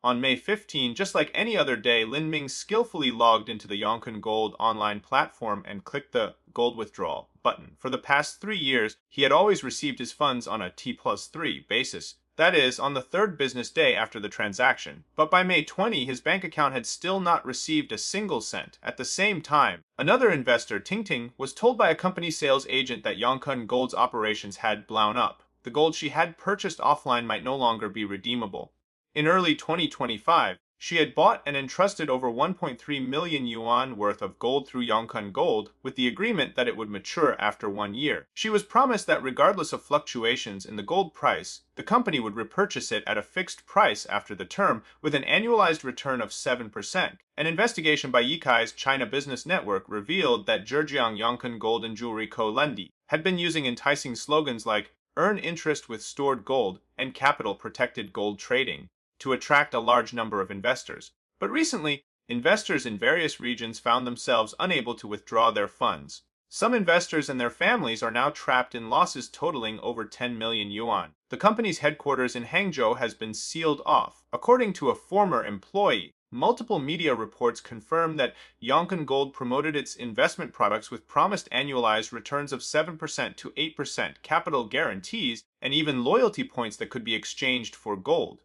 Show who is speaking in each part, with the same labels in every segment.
Speaker 1: On May 15, just like any other day, Lin Ming skillfully logged into the Yongkun Gold online platform and clicked the Gold Withdrawal button. For the past 3 years, he had always received his funds on a T+3 basis. That is, on the third business day after the transaction. But by May 20, his bank account had still not received a single cent. At the same time, another investor, Ting, was told by a company sales agent that Yongkun Gold's operations had blown up. The gold she had purchased offline might no longer be redeemable. In early 2025, she had bought and entrusted over 1.3 million yuan worth of gold through Yongkun Gold with the agreement that it would mature after 1 year. She was promised that regardless of fluctuations in the gold price, the company would repurchase it at a fixed price after the term with an annualized return of 7%. An investigation by Yikai's China Business Network revealed that Zhejiang Yongkun Gold and Jewelry Co. Ltd. had been using enticing slogans like "earn interest with stored gold" and "capital protected gold trading" to attract a large number of investors. But recently, investors in various regions found themselves unable to withdraw their funds. Some investors and their families are now trapped in losses totaling over 10 million yuan. The company's headquarters in Hangzhou has been sealed off. According to a former employee, multiple media reports confirm that Yongkun Gold promoted its investment products with promised annualized returns of 7% to 8%, capital guarantees, and even loyalty points that could be exchanged for gold,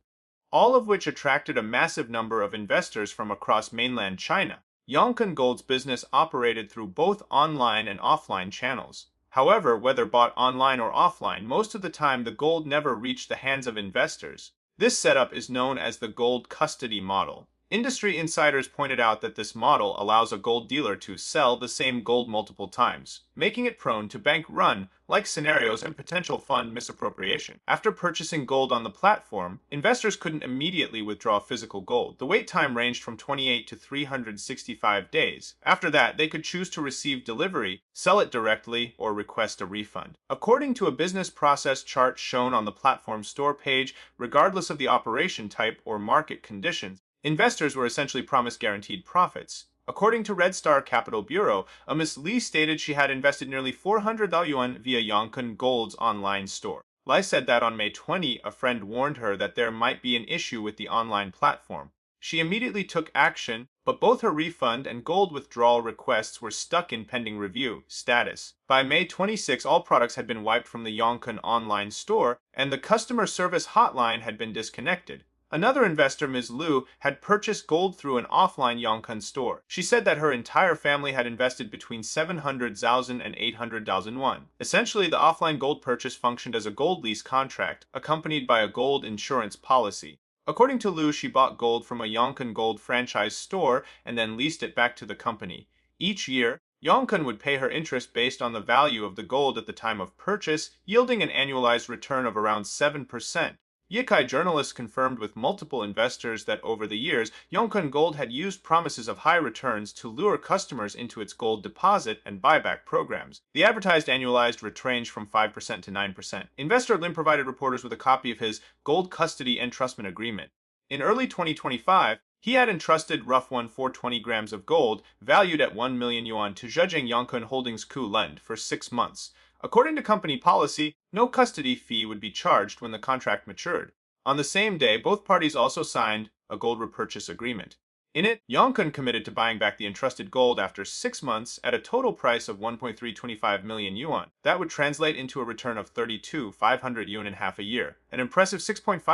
Speaker 1: all of which attracted a massive number of investors from across mainland China. Yongkun Gold's business operated through both online and offline channels. However, whether bought online or offline, most of the time the gold never reached the hands of investors. This setup is known as the gold custody model. Industry insiders pointed out that this model allows a gold dealer to sell the same gold multiple times, making it prone to bank run-like scenarios and potential fund misappropriation. After purchasing gold on the platform, investors couldn't immediately withdraw physical gold. The wait time ranged from 28 to 365 days. After that, they could choose to receive delivery, sell it directly, or request a refund. According to a business process chart shown on the platform store page, regardless of the operation type or market conditions, investors were essentially promised guaranteed profits. According to Red Star Capital Bureau, a Miss Li stated she had invested nearly 400,000 yuan via Yongkun Gold's online store. Li said that on May 20, a friend warned her that there might be an issue with the online platform. She immediately took action, but both her refund and gold withdrawal requests were stuck in pending review status. By May 26, all products had been wiped from the Yongkun online store, and the customer service hotline had been disconnected. Another investor, Ms. Liu, had purchased gold through an offline Yongkun store. She said that her entire family had invested between 700,000 and 800,000 won. Essentially, the offline gold purchase functioned as a gold lease contract, accompanied by a gold insurance policy. According to Liu, she bought gold from a Yongkun Gold franchise store and then leased it back to the company. Each year, Yongkun would pay her interest based on the value of the gold at the time of purchase, yielding an annualized return of around 7%. Yikai journalists confirmed with multiple investors that over the years, Yongkun Gold had used promises of high returns to lure customers into its gold deposit and buyback programs. The advertised annualized return ranged from 5% to 9%. Investor Lim provided reporters with a copy of his gold custody entrustment agreement. In early 2025, he had entrusted rough 420 grams of gold, valued at 1 million yuan, to Zhejiang Yongkun Holdings Co. Ltd. for 6 months. According to company policy, no custody fee would be charged when the contract matured. On the same day, both parties also signed a gold repurchase agreement. In it, Yongkun committed to buying back the entrusted gold after 6 months at a total price of 1.325 million yuan. That would translate into a return of 32,500 yuan in half a year, an impressive 6.5%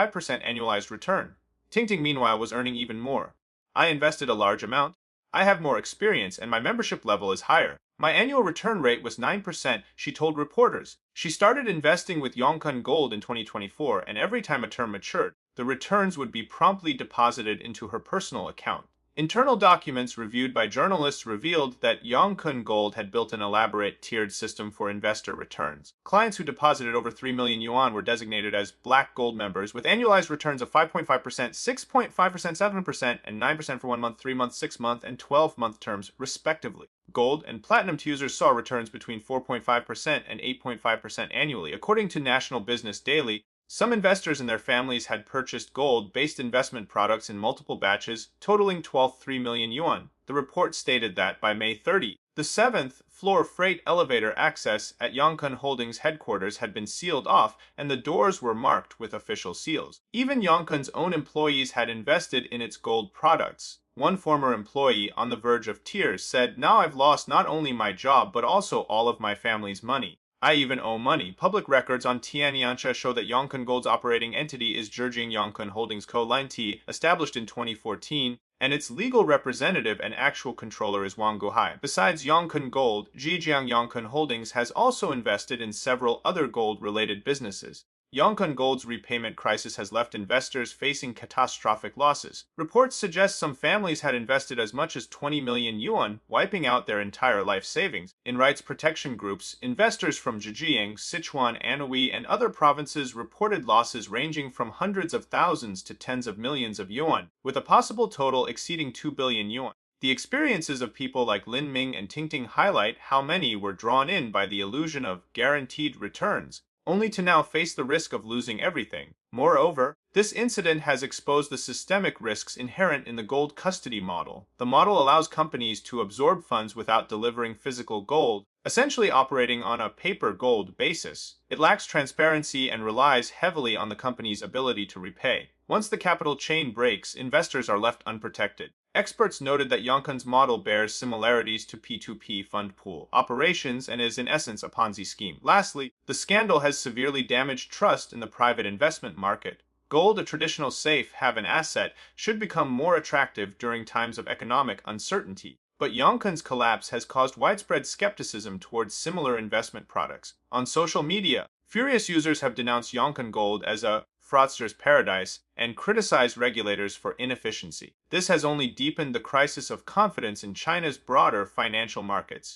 Speaker 1: annualized return. Ting, meanwhile, was earning even more. I invested a large amount. I have more experience and my membership level is higher. My annual return rate was 9%, she told reporters. She started investing with Yongkun Gold in 2024, and every time a term matured, the returns would be promptly deposited into her personal account. Internal documents reviewed by journalists revealed that Yongkun Gold had built an elaborate tiered system for investor returns. Clients who deposited over 3 million yuan were designated as Black Gold members with annualized returns of 5.5%, 6.5%, 7%, and 9% for 1 month, 3 month, 6 month, and 12-month terms, respectively. Gold and Platinum users saw returns between 4.5% and 8.5% annually. According to National Business Daily, some investors and their families had purchased gold-based investment products in multiple batches, totaling 12.3 million yuan. The report stated that by May 30, The seventh floor freight elevator access at Yongkun Holdings headquarters had been sealed off and the doors were marked with official seals. Even Yongkun's own employees had invested in its gold products. One former employee, on the verge of tears, said, "Now I've lost not only my job but also all of my family's money. I even owe money." Public records on Tianyancha show that Yongkun Gold's operating entity is Zhejiang Yongkun Holdings Co. Ltd., established in 2014, and its legal representative and actual controller is Wang Guhai. Besides Yongkun Gold, Zhejiang Yongkun Holdings has also invested in several other gold-related businesses. Yongkun Gold's repayment crisis has left investors facing catastrophic losses. Reports suggest some families had invested as much as 20 million yuan, wiping out their entire life savings. In rights protection groups, investors from Zhejiang, Sichuan, Anhui, and other provinces reported losses ranging from hundreds of thousands to tens of millions of yuan, with a possible total exceeding 2 billion yuan. The experiences of people like Lin Ming and Tingting highlight how many were drawn in by the illusion of guaranteed returns, only to now face the risk of losing everything. Moreover, this incident has exposed the systemic risks inherent in the gold custody model. The model allows companies to absorb funds without delivering physical gold, essentially operating on a paper gold basis. It lacks transparency and relies heavily on the company's ability to repay. Once the capital chain breaks, investors are left unprotected. Experts noted that Yongkun's model bears similarities to P2P fund pool operations and is in essence a Ponzi scheme. Lastly, the scandal has severely damaged trust in the private investment market. Gold, a traditional safe haven asset, should become more attractive during times of economic uncertainty. But Yongkun's collapse has caused widespread skepticism towards similar investment products. On social media, furious users have denounced Yongkun Gold as a fraudster's paradise and criticized regulators for inefficiency. This has only deepened the crisis of confidence in China's broader financial markets.